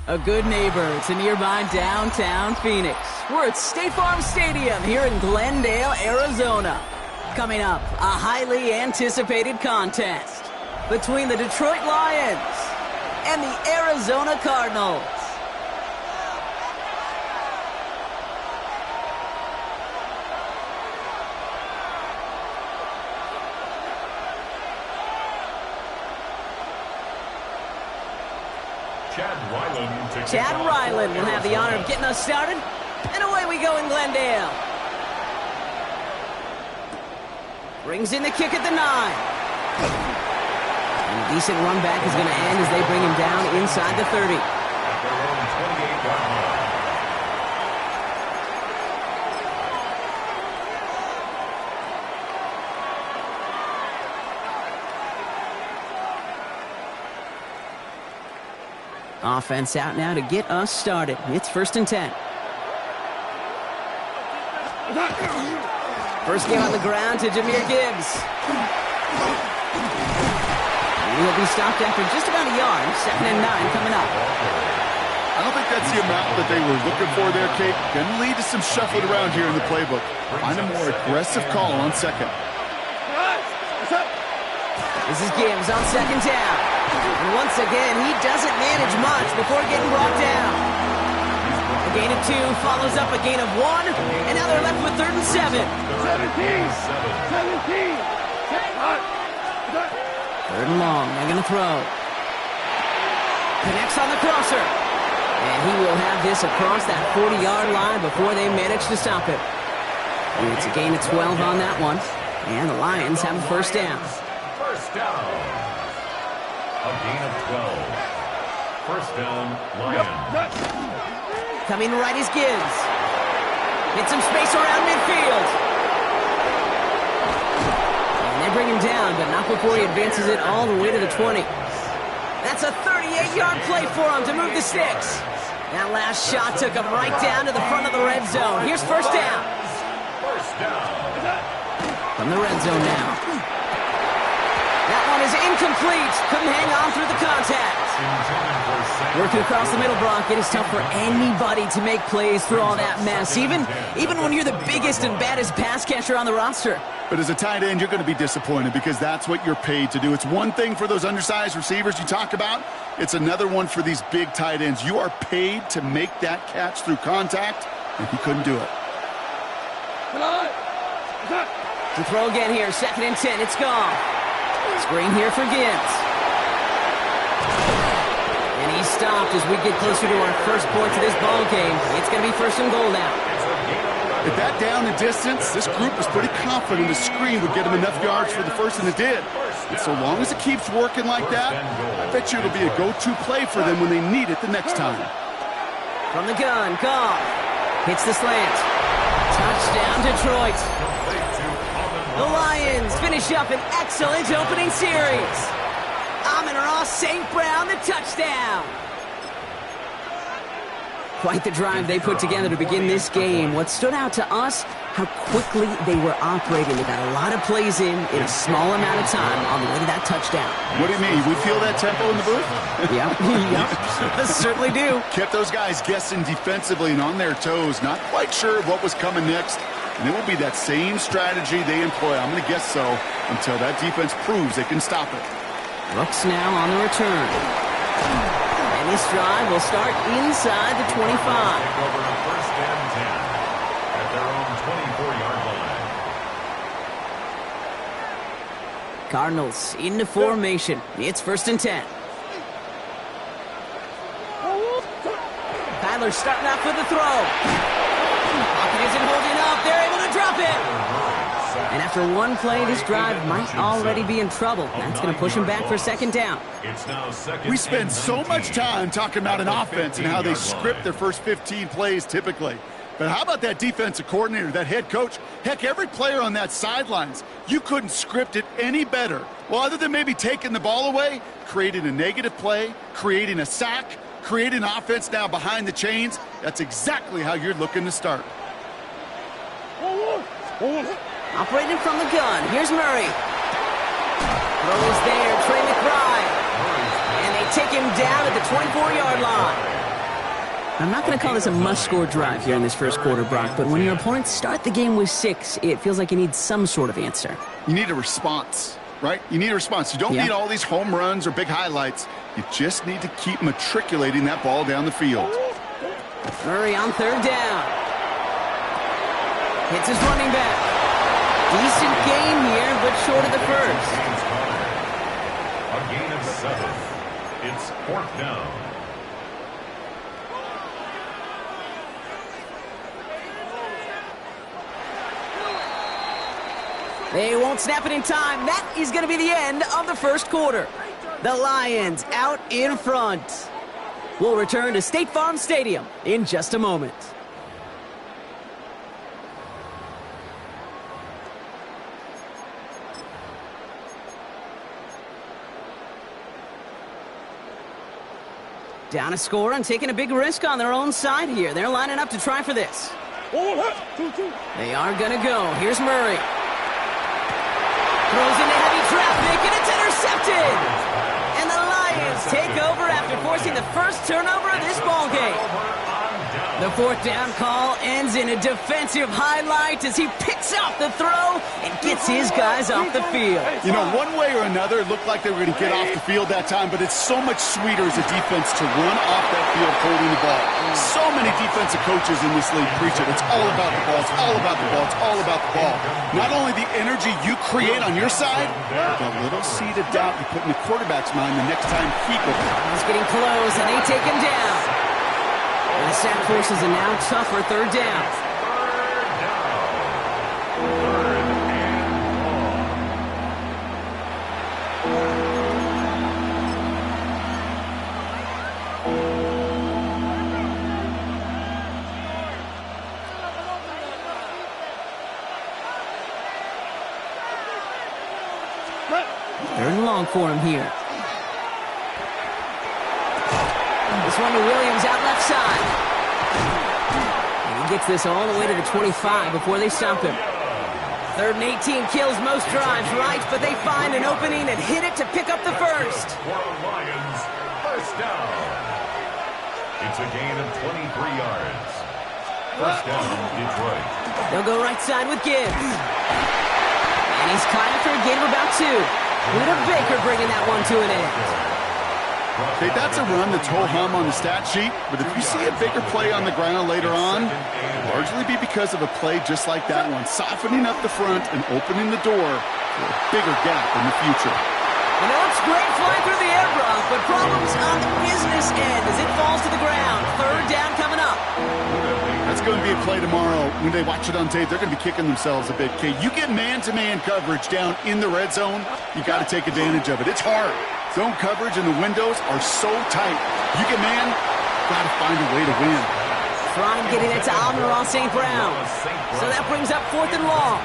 A good neighbor to nearby downtown Phoenix. We're at State Farm Stadium here in Glendale, Arizona. Coming up, a highly anticipated contest between the Detroit Lions and the Arizona Cardinals. Chad Ryland will have the honor of getting us started. And away we go in Glendale. Brings in the kick at the 9. And a decent run back is going to end as they bring him down inside the 30. Offense out now to get us started. It's 1st and 10. First game on the ground to Jahmyr Gibbs. He'll be stopped after just about a yard. 2nd and 9 coming up. I don't think that's the amount that they were looking for there, Kate. Going to lead to some shuffling around here in the playbook. Find a more aggressive call on 2nd. This is Gibbs on 2nd down. And once again, he doesn't manage much before getting brought down. A gain of 2 follows up a gain of 1, and now they're left with 3rd and 7. 3rd and long, they're going to throw. Connects on the crosser. And he will have this across that 40-yard line before they manage to stop it. And it's a gain of 12 on that one. And the Lions have a 1st down. First down. A gain of 12. 1st down, Lions. Coming right is Gibbs. Get some space around midfield. And they bring him down, but not before he advances it all the way to the 20. That's a 38-yard play for him to move the sticks. That last shot took him right down to the front of the red zone. Here's 1st down. First down. From the red zone now. That one is incomplete. Couldn't hang on through the contact. Working across the middle, Bronx, it is tough for anybody to make plays through all that mess, even when you're the biggest and baddest pass catcher on the roster. But as a tight end, you're going to be disappointed because that's what you're paid to do. It's one thing for those undersized receivers you talk about. It's another one for these big tight ends. You are paid to make that catch through contact, and he couldn't do it. To throw again here, 2nd and 10, it's gone. Screen here for Gibbs. And he's stopped as we get closer to our first point to this ball game. It's going to be 1st and goal now. At that down and distance, this group was pretty confident the screen would get him enough yards for the 1st, and it did. And so long as it keeps working like that, I bet you it'll be a go-to play for them when they need it the next time. From the gun, Goff. Hits the slant. Touchdown, Detroit. The Lions finish up an excellent opening series. Amon-Ra St. Brown, the touchdown. Quite the drive they put together to begin this game. What stood out to us, how quickly they were operating. They got a lot of plays in a small amount of time on the way to that touchdown. What do you mean? We feel that tempo in the booth? Yep, certainly do. Kept those guys guessing defensively and on their toes, not quite sure what was coming next. And it will be that same strategy they employ, I'm going to guess so, until that defense proves they can stop it. Brooks now on the return. And this drive will start inside the 25. Over to 1st and 10 at their own 24-yard line. Cardinals into formation. It's 1st and 10. Kyler starting off with the throw. Pocket isn't holding up. They're able to drop it. And after one play, this drive might already be in trouble. That's going to push him back for 2nd down. We spend so much time talking about an offense and how they script their first 15 plays typically. But how about that defensive coordinator, that head coach? Heck, every player on that sidelines, you couldn't script it any better. Well, other than maybe taking the ball away, creating a negative play, creating a sack, creating offense now behind the chains, that's exactly how you're looking to start. Operating from the gun. Here's Murray. Throws there. Trey McBride. And they take him down at the 24-yard line. I'm not going to call this a must-score drive here in this first quarter, Brock, but when your opponents start the game with 6, it feels like you need some sort of answer. You need a response, right? You need a response. You don't need all these home runs or big highlights. You just need to keep matriculating that ball down the field. Murray on third down. Hits his running back. Decent gain here, but short of the first. A gain of 7. It's 4th down. They won't snap it in time. That is going to be the end of the first quarter. The Lions out in front. We'll return to State Farm Stadium in just a moment. Down a score and taking a big risk on their own side here. They're lining up to try for this. They are going to go. Here's Murray. Throws into heavy traffic, and it's intercepted! And the Lions take over after forcing the first turnover of this ballgame. The 4th down call ends in a defensive highlight as he picks out the throw and gets his guys off the field. You know, one way or another, it looked like they were going to get off the field that time, but it's so much sweeter as a defense to run off that field holding the ball. So many defensive coaches in this league preach it. It's all about the ball. It's all about the ball. It's all about the ball. Not only the energy you create on your side, but the little seed of doubt you put in the quarterback's mind the next time he goes. He's getting close, and they take him down. And the sack forces a now tougher 3rd down. Third and long for him here. This one to Williams out left side. And he gets this all the way to the 25 before they stop him. 3rd and 18 kills most drives, right? But they find an opening and hit it to pick up the first. For Lions, 1st down. It's a gain of 23 yards. 1st down, Detroit. They'll go right side with Gibbs. And he's caught after a gain of about 2. Luda Baker bringing that one to an end. Okay, that's a run that's ho-hum on the stat sheet, but if you see a bigger play on the ground later on, it'll largely be because of a play just like that one, softening up the front and opening the door for a bigger gap in the future. You know, it's great flying through the air, Brock, but problems on the business end as it falls to the ground. 3rd down coming up. That's going to be a play tomorrow. When they watch it on tape, they're going to be kicking themselves a bit. Okay, you get man-to-man coverage down in the red zone, you got to take advantage of it. It's hard. Zone coverage and the windows are so tight. You get man, got to find a way to win. Trying getting it to Amon-Ra St. Brown. So that brings up 4th and long.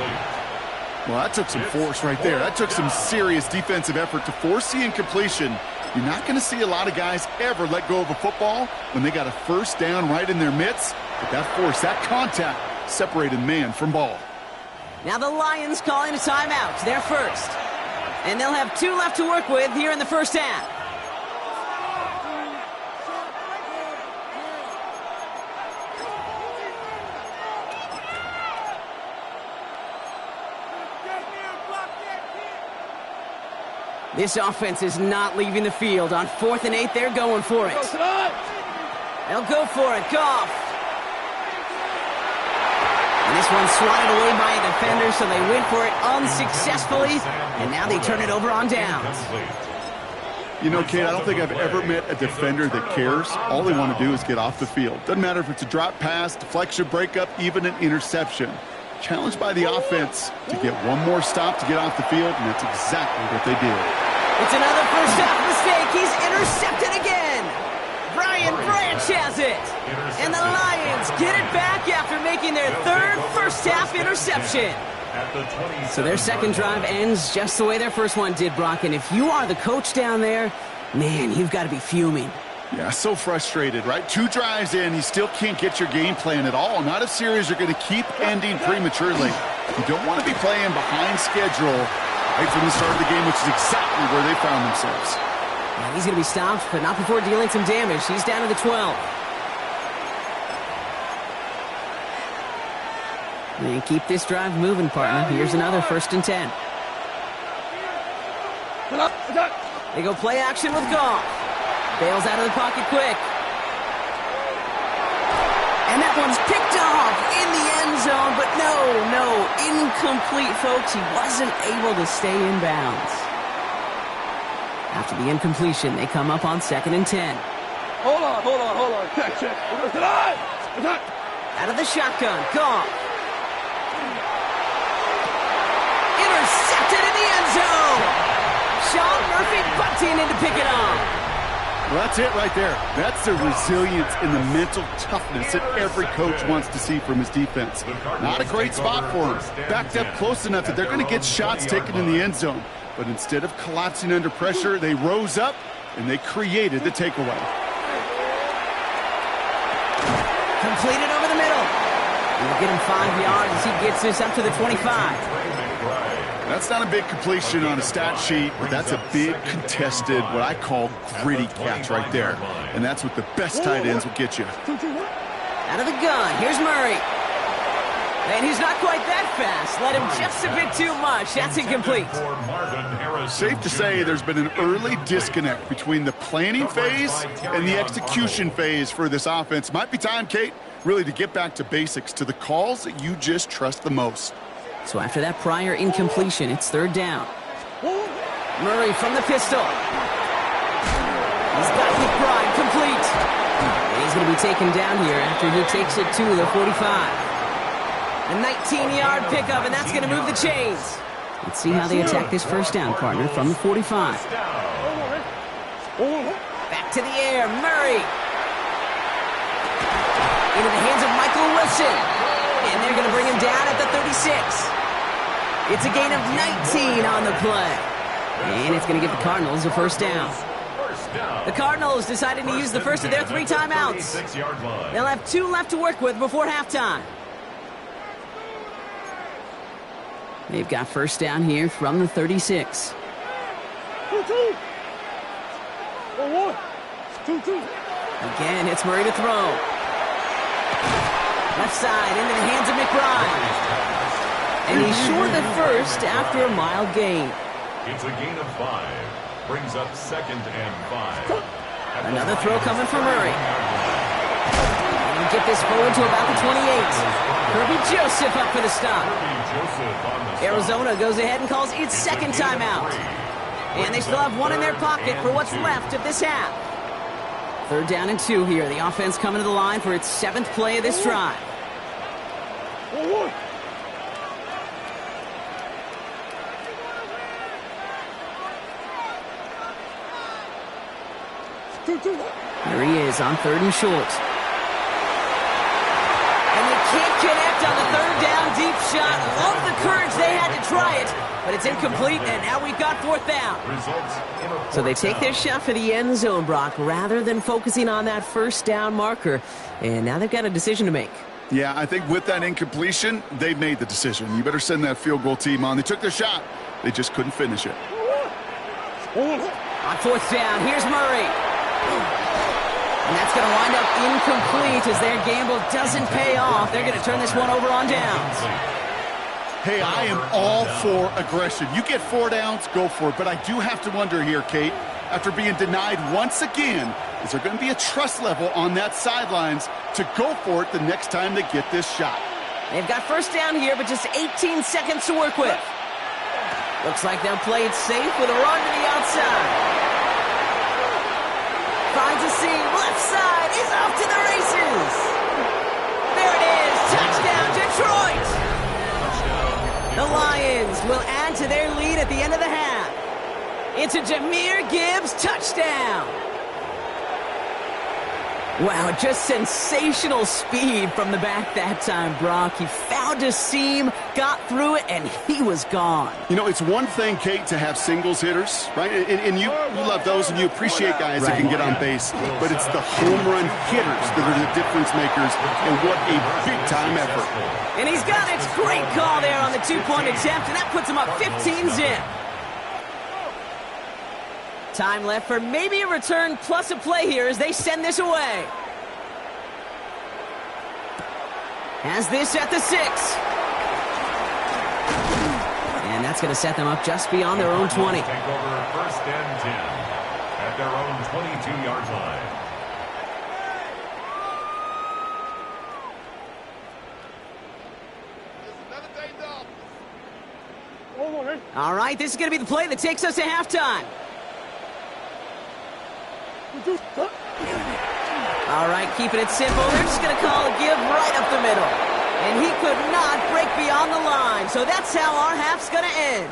Well, that took some force right there. That took some serious defensive effort to force the incompletion. You're not going to see a lot of guys ever let go of a football when they got a 1st down right in their midst. But that force, that contact, separated man from ball. Now the Lions calling a timeout. They're first. And they'll have 2 left to work with here in the first half. This offense is not leaving the field. On 4th and 8, they're going for it. They'll go for it. Goff. And this one's swatted away by a defender, so they went for it unsuccessfully. And now they turn it over on downs. You know, Kate, I don't think I've ever met a defender that cares. All they want to do is get off the field. Doesn't matter if it's a drop pass, deflection, breakup, even an interception. Challenged by the offense to get one more stop to get off the field, and that's exactly what they did. It's another first half mistake. He's intercepted again. Brian Branch has it. And the Lions get it back after making their 3rd first half interception. So their second drive ends just the way their first one did, Brock. And if you are the coach down there, man, you've got to be fuming. Yeah, so frustrated, right? 2 drives in, you still can't get your game plan at all. Not if series are going to keep ending prematurely. You don't want to be playing behind schedule right from the start of the game, which is exactly where they found themselves. He's going to be stopped, but not before dealing some damage. He's down to the 12. And keep this drive moving, partner. Here's another 1st and 10. They go play action with Goff. Bails out of the pocket quick. And that one's picked off in the end zone, but no, incomplete, folks. He wasn't able to stay in bounds. After the incompletion, they come up on 2nd and 10. Hold on. Check. Out of the shotgun, Goff. Intercepted in the end zone. Sean Murphy bunting in to pick it off. Well, that's it right there. That's the resilience and the mental toughness that every coach wants to see from his defense. Not a great spot for him. Backed up close enough that they're going to get shots taken in the end zone. But instead of collapsing under pressure, they rose up and they created the takeaway. Completed over the middle. We'll get him 5 yards as he gets this up to the 25. That's not a big completion on a stat sheet, but that's a big contested, what I call gritty catch right there. And that's what the best tight ends will get you. Out of the gun, here's Murray. And he's not quite that fast. Let him just a bit too much. That's incomplete. Safe to say there's been an early disconnect between the planning phase and the execution phase for this offense. Might be time, Kate, really to get back to basics, to the calls that you just trust the most. So after that prior incompletion, it's 3rd down. Murray from the pistol. He's got McBride complete. And he's going to be taken down here after he takes it to the 45. A 19-yard pickup, and that's going to move the chains. Let's see how they attack this 1st down, partner, from the 45. Back to the air, Murray. Into the hands of Michael Wilson. And they're going to bring him down at the 36. It's a gain of 19 on the play. And it's going to give the Cardinals a 1st down. The Cardinals decided to use the first of their 3 timeouts. They'll have 2 left to work with before halftime. They've got 1st down here from the 36. 2-2. Again, it's Murray to throw. Left side into the hands of McBride. And he's short the first after a mild gain. It's a gain of 5. Brings up 2nd and 5. Another throw coming from Murray. And he'll get this forward to about the 28. Kirby Joseph up for the stop. Arizona goes ahead and calls its 2nd timeout. And they still have 1 in their pocket for what's left of this half. 3rd down and 2 here. The offense coming to the line for its 7th play of this drive. There he is on 3rd and short. And they can't connect on the 3rd down deep shot. Love the courage they had to try it, but it's incomplete, and now we've got 4th down. So they take their shot for the end zone, Brock, rather than focusing on that 1st down marker. And now they've got a decision to make. Yeah, I think with that incompletion, they've made the decision. You better send that field goal team on. They took their shot. They just couldn't finish it. On 4th down, here's Murray. And that's going to wind up incomplete as their gamble doesn't pay off. They're going to turn this one over on downs. Hey, I am all for aggression. You get 4 downs, go for it. But I do have to wonder here, Kate, after being denied once again, is there going to be a trust level on that sidelines to go for it the next time they get this shot? They've got 1st down here, but just 18 seconds to work with. Looks like they'll play it safe with a run to the outside. Finds a seam, left side, is off to the races. There it is, touchdown Detroit. The Lions will add to their lead at the end of the half. It's a Jahmyr Gibbs touchdown. Wow, just sensational speed from the back that time, Brock. He found a seam, got through it, and he was gone. You know, it's one thing, Kate, to have singles hitters, right? And you love those, and you appreciate guys that can get on base. But it's the home run hitters that are the difference makers, and what a big-time effort. And he's got it. Great call there on the 2-point attempt, and that puts him up 15-zip. Time left for maybe a return plus a play here as they send this away. Has this at the 6. And that's going to set them up just beyond their own 20. Take over first and 10 at their own 22-yard line. All right, this is going to be the play that takes us to halftime. All right, keeping it simple. They're just going to call a give right up the middle. And he could not break beyond the line. So that's how our half's going to end.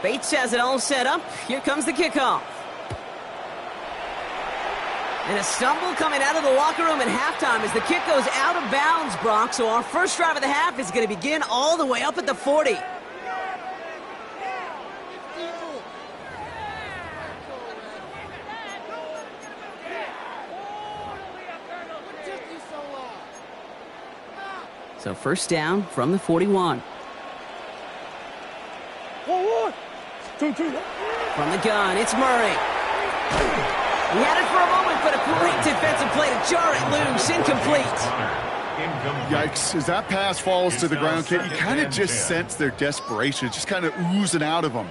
Bates has it all set up. Here comes the kickoff. And a stumble coming out of the locker room at halftime as the kick goes out of bounds, Bronx. So our first drive of the half is going to begin all the way up at the 40. So first down from the 41. From the gun, it's Murray. He had it for a moment, but a great defensive play to jar it loose. Incomplete. Yikes. As that pass falls to the ground, Kate, you kind of just sense their desperation. It's just kind of oozing out of them.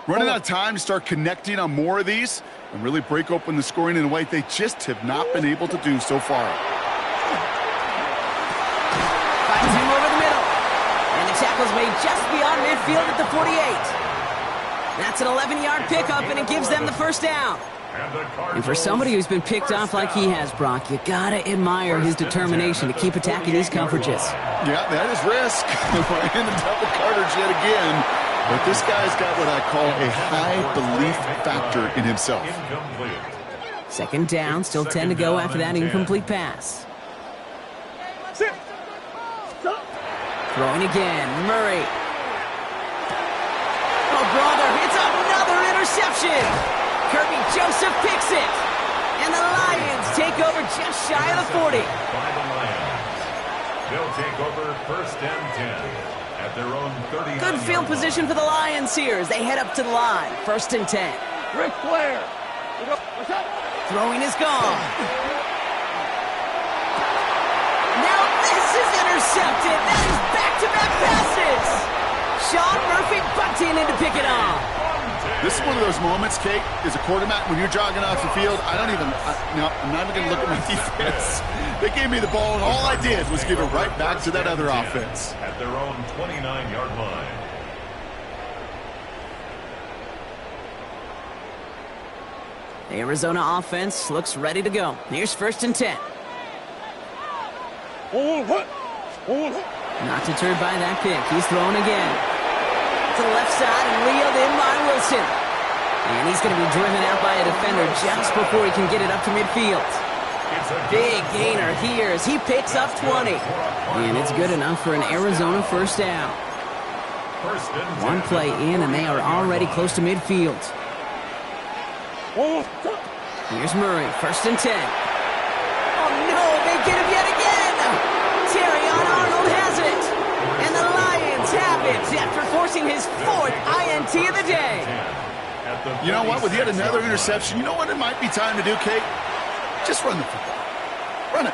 Running out of time to start connecting on more of these and really break open the scoring in a way they just have not been able to do so far. Finds him over the middle. And the tackle's made just beyond midfield at the 48. That's an 11-yard pickup, and it gives them the first down. And for somebody who's been picked off like he has, Brock, you gotta admire his determination to keep attacking these coverages. Yeah, that is risk. We're in the double coverage yet again. But this guy's got what I call a high belief factor in himself. Second down, still 10 to go after that incomplete pass. Throwing again, Murray. Oh, brother, it's another interception. Kirby Joseph picks it. And the Lions take over just shy of the 40. By the Lions. They'll take over first and 10 at their own 39. Good field position for the Lions here as they head up to the line. First and 10. Ric Flair. Throwing is gone. Now this is intercepted. That is back-to-back passes. Sean Murphy bunting in to pick it off. This is one of those moments, Kate, as a quarterback, when you're jogging off the field, I'm not even going to look at my defense. They gave me the ball, and all I did was give it right back to that other offense. At their own 29-yard line. The Arizona offense looks ready to go. Here's first and 10. Not deterred by that pick. He's throwing again. To the left side and reeled in by Wilson. And he's going to be driven out by a defender just before he can get it up to midfield. Big gainer here as he picks up 20. And it's good enough for an Arizona first down. One play in and they are already close to midfield. Here's Murray, first and 10. Oh no, they get him yet again! Terrion Arnold has it! And the Lions have it after forcing his fourth INT of the day. You know what? With yet another interception, you know what it might be time to do, Kate? Just run the football. Run it.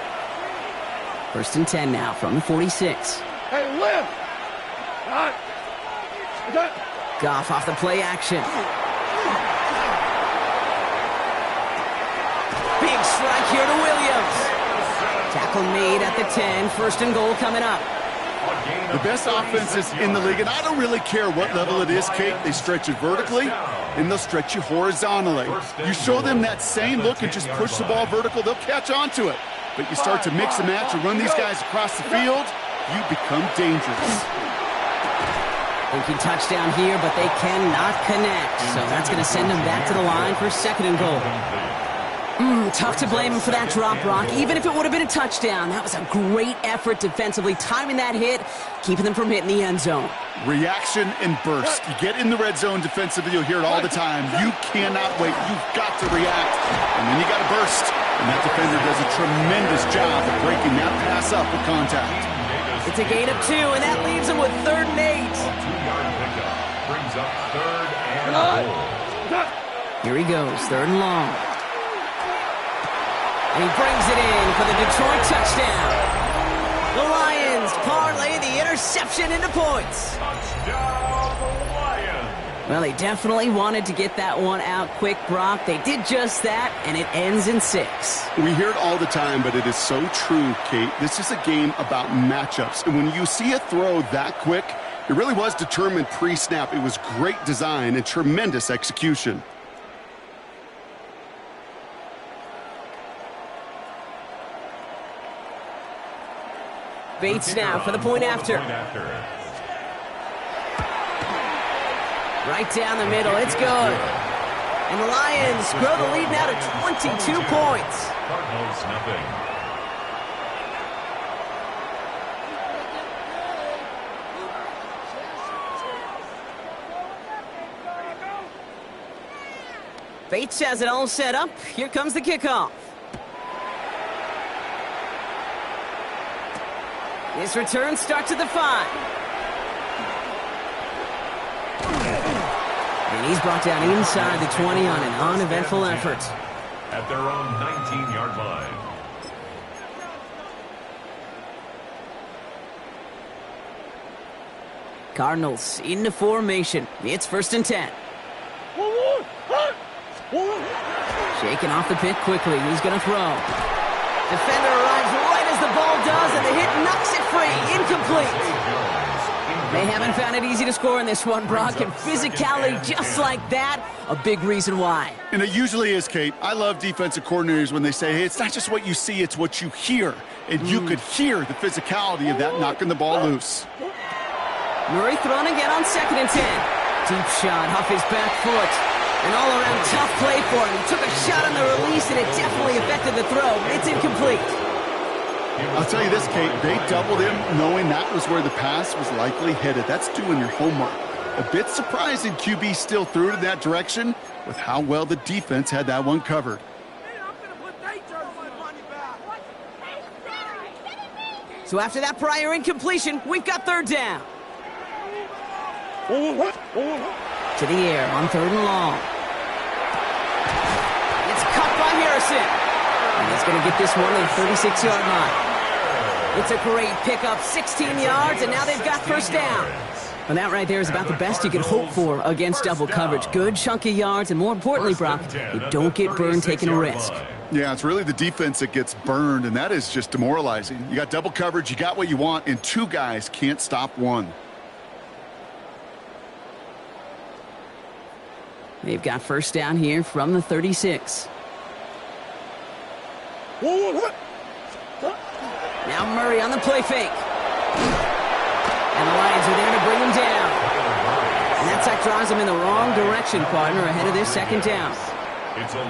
First and 10 now from the 46. Hey, lift! Goff off the play action. Big strike here to Williams. Tackle made at the 10. First and goal coming up. The best offenses in the league, and I don't really care what level it is, Kate. They stretch you vertically, and they'll stretch you horizontally. You show them that same look and just push the ball vertical, they'll catch on to it. But you start to mix and match and run these guys across the field, you become dangerous. Thinking touchdown here, but they cannot connect. So that's going to send them back to the line for 2nd and goal. Tough to blame him for that drop, Brock. Even if it would have been a touchdown, that was a great effort defensively, timing that hit, keeping them from hitting the end zone. Reaction and burst. You get in the red zone defensively, you'll hear it all the time. You cannot wait. You've got to react, and then you got to burst. And that defender does a tremendous job of breaking that pass up with contact. It's a gain of 2, and that leaves them with 3rd and 8. 2-yard pickup brings up 3rd and goal. Here he goes, 3rd and long. And he brings it in for the Detroit touchdown. The Lions parlay the interception into points. Touchdown, Lions. Well, they definitely wanted to get that one out quick, Brock. They did just that, and it ends in 6. We hear it all the time, but it is so true, Kate. This is a game about matchups. And when you see a throw that quick, it really was determined pre-snap. It was great design and tremendous execution. Bates now for the point after. Right down the middle. It's good. And the Lions grow the lead now to 22 points. Cardinals nothing. Bates has it all set up. Here comes the kickoff. This return starts at the 5. And he's brought down inside the 20 on an uneventful effort. At their own 19-yard line. Cardinals into formation. It's 1st and 10. Shaking off the pit quickly. He's going to throw. Defender arrives right as the ball does, and the hit knocks it free. Incomplete. They haven't found it easy to score in this one, Brock, and physicality just like that, a big reason why. And it usually is, Kate. I love defensive coordinators when they say, hey, it's not just what you see, it's what you hear. And you could hear the physicality of that knocking the ball loose. Murray thrown again on 2nd and 10. Deep shot off his back foot. An all-around tough play for him. He took a shot on the release, and it definitely affected the throw. It's incomplete. I'll tell you this, Kate, they doubled him knowing that was where the pass was likely headed. That's doing your homework. A bit surprising QB still threw it in that direction with how well the defense had that one covered. So after that prior incompletion, we've got 3rd down. To the air on 3rd and long. It's caught by Harrison. And he's going to get this one to the 36-yard line. It's a great pickup, 16 yards, and now they've got 1st down. And that right there is about the best you can hope for against double coverage. Good chunky yards, and more importantly, Brock, you don't get burned taking a risk. Yeah, it's really the defense that gets burned, and that is just demoralizing. You got double coverage, you got what you want, and 2 guys can't stop one. They've got 1st down here from the 36. Now Murray on the play fake. And the Lions are there to bring him down. And that sack drives him in the wrong direction, partner, ahead of this 2nd down.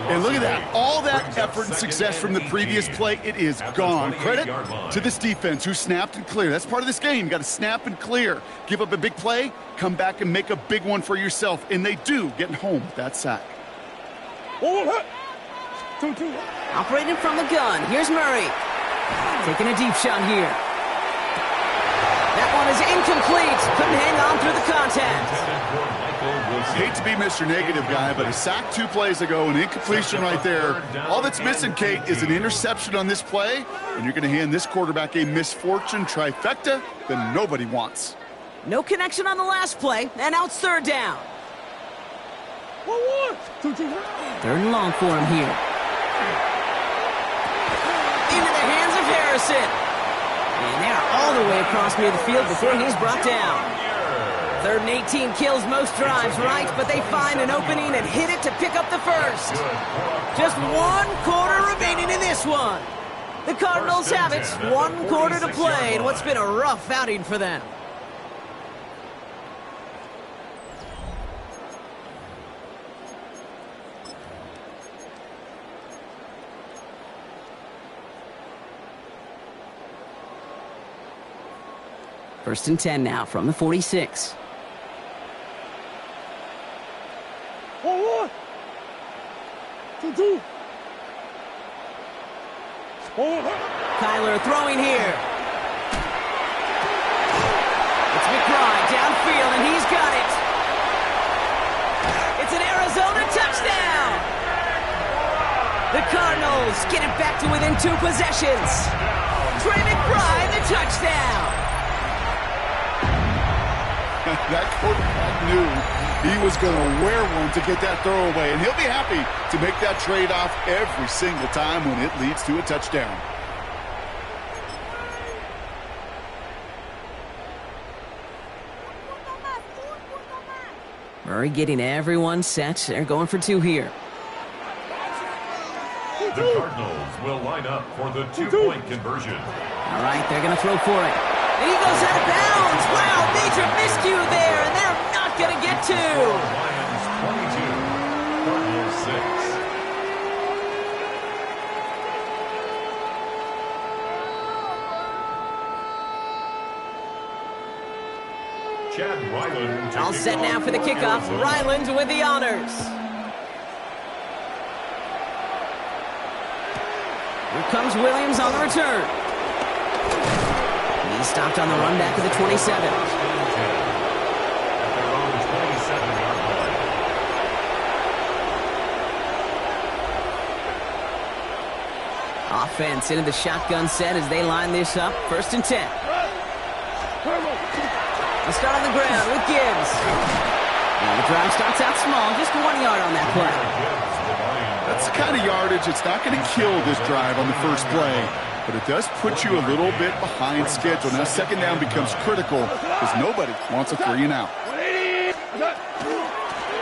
And look at that. All that effort and success from the previous play, it is gone. Credit to this defense who snapped and cleared. That's part of this game. You got to snap and clear. Give up a big play, come back and make a big one for yourself. And they do, getting home with that sack. Operating from the gun. Here's Murray. Taking a deep shot here. That one is incomplete. Couldn't hang on through the contact. Hate to be Mr. Negative guy, but a sack 2 plays ago, an incompletion right there. All that's missing, Kate, is an interception on this play, and you're going to hand this quarterback a misfortune trifecta that nobody wants. No connection on the last play, and now it's 3rd down. 3rd and long for him here. Into the hands of Harrison. And they're all the way across near the field before he's brought down. 3rd and 18 kills most drives, right? But they find an opening and hit it to pick up the 1st. Just 1 quarter remaining in this one. The Cardinals have it. 1 quarter to play in what's been a rough outing for them. First and 10 now from the 46. Kyler throwing here. It's McBride downfield, and he's got it. It's an Arizona touchdown. The Cardinals get it back to within 2 possessions. Trey McBride, the touchdown. That quarterback knew he was going to wear one to get that throwaway, and he'll be happy to make that trade-off every single time when it leads to a touchdown. Murray getting everyone set. They're going for 2 here. The Cardinals will line up for the 2-point conversion. All right, they're going to throw for it. And he goes out of bounds. Wow, major miscue there, and they're not going to get 2. Lions 22, Cardinals 6. Chad Ryland. All set now for the kickoff. Ryland with the honors. Here comes Williams on the return. He's stopped on the run back of the 27. At their own 27-yard line. Offense into the shotgun set as they line this up. First and 10. They start on the ground with Gibbs. Now the drive starts out small, just 1 yard on that play. That's the kind of yardage it's not going to kill this drive on the first play, but it does put you a little bit behind schedule. Now second down becomes critical because nobody wants a 3-and-out.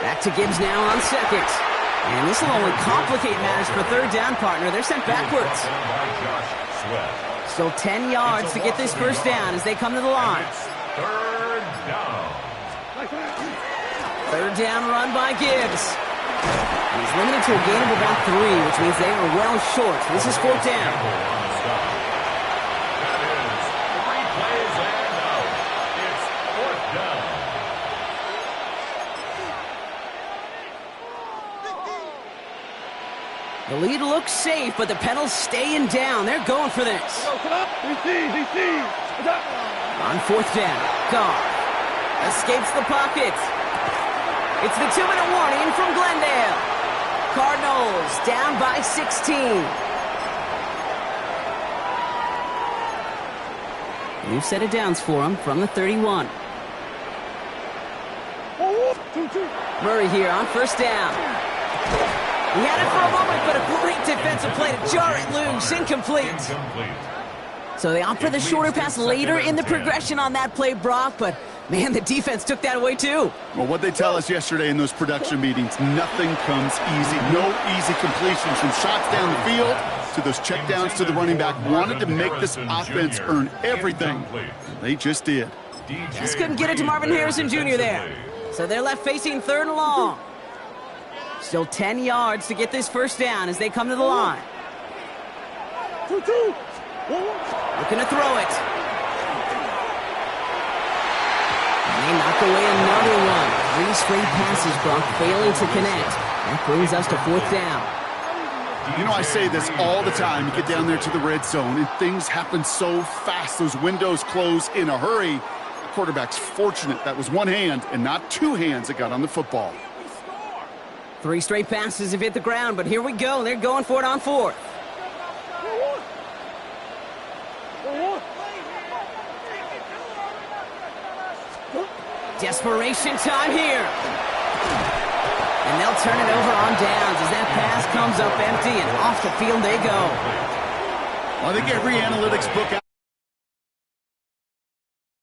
Back to Gibbs now on second. And this will only complicate matters for third down, partner. They're sent backwards. Still 10 yards to get this first down as they come to the line. Third down. Third down run by Gibbs. He's limited to a gain of about 3, which means they are well short. This is 4th down. That is 3 plays and out. It's 4th down. The lead looks safe, but the pedals staying down. They're going for this. On 4th down, Goff escapes the pocket. It's the 2-minute warning from Glendale. Cardinals down by 16. New set of downs for them from the 31. Murray here on first down. He had it for a moment, but a great defensive play to jar it loose. Incomplete. So they opt for the shorter pass later in the progression on that play, Brock, but man, the defense took that away too. Well, what they tell us yesterday in those production meetings, nothing comes easy. No easy completions from shots down the field to those checkdowns to the running back. Wanted to make this offense earn everything. They just did. Just couldn't get it to Marvin Harrison Jr. there. So they're left facing 3rd and long. Still 10 yards to get this first down as they come to the line. Looking to throw it. And they knock away another one. 3 straight passes, Brock, failing to connect. That brings us to 4th down. You know, I say this all the time. You get down there to the red zone, and things happen so fast. Those windows close in a hurry. The quarterback's fortunate that was one hand and not 2 hands that got on the football. 3 straight passes have hit the ground, but here we go. They're going for it on 4th. Desperation time here. And they'll turn it over on downs as that pass comes up empty and off the field they go. Well, I think every analytics book